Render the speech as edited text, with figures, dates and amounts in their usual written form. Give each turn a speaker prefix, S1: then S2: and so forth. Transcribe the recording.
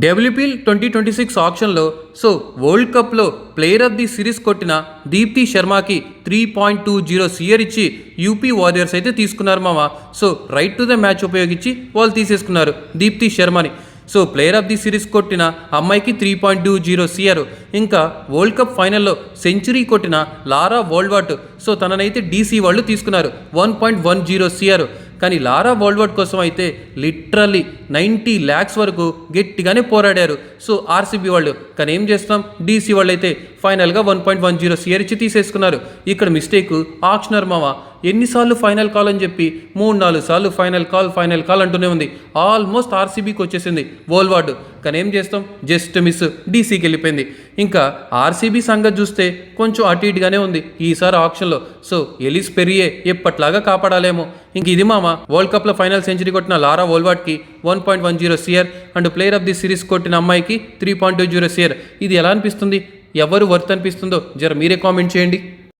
S1: WPL 2026 ఆక్షన్లో world కప్లో player of the series కొట్టిన Deepti శర్మకి 3.20 CR ఇచ్చి యూపీ వారియర్స్ అయితే తీసుకున్నారు మామ. రైట్ టు ద మ్యాచ్ ఉపయోగించి వాళ్ళు తీసేసుకున్నారు దీప్తి శర్మని. ప్లేయర్ ఆఫ్ ది సిరీస్ కొట్టిన అమ్మాయికి 3.20 సిఆర్. ఇంకా వరల్డ్ కప్ ఫైనల్లో సెంచరీ కొట్టిన లారా వోల్వాట్ తననైతే డీసీ వాళ్ళు తీసుకున్నారు 1.10 సిఆర్. కానీ లారా వోల్వాట్ కోసం అయితే లిటరల్లీ 90 lakhs వరకు గట్టిగానే పోరాడారు ఆర్సీబీ వాళ్ళు. కానీ ఏం చేస్తాం, డీసీ వాళ్ళు అయితే ఫైనల్గా 1.10 సిఆర్ ఇచ్చి తీసేసుకున్నారు. ఇక్కడ మిస్టేక్ ఆక్షనర్ మామ. ఎన్నిసార్లు ఫైనల్ కాల్ అని చెప్పి 3-4 సార్లు ఫైనల్ కాల్ అంటూనే ఉంది. ఆల్మోస్ట్ ఆర్సీబీకి వచ్చేసింది వోల్వాట్. కానీ ఏం చేస్తాం, జస్ట్ మిస్ డీసీకి వెళ్ళిపోయింది. ఇంకా ఆర్సీబీ సంగతి చూస్తే కొంచెం అటు ఇటుగానే ఉంది ఈసారి ఆక్షన్లో. ఎలిస్ పెరియే ఎప్పట్లాగా కాపాడాలేమో. ఇంక ఇది మామ, వరల్డ్ కప్లో ఫైనల్ సెంచరీ కొట్టిన లారా వోల్వాట్కి 1.10 CR and player of the series కొట్టిన అమ్మాయికి 3.20 సిఆర్. ఇది ఎలా అనిపిస్తుంది, ఎవరు వర్త్ అనిపిస్తుందో జర మీరే కామెంట్ చేయండి.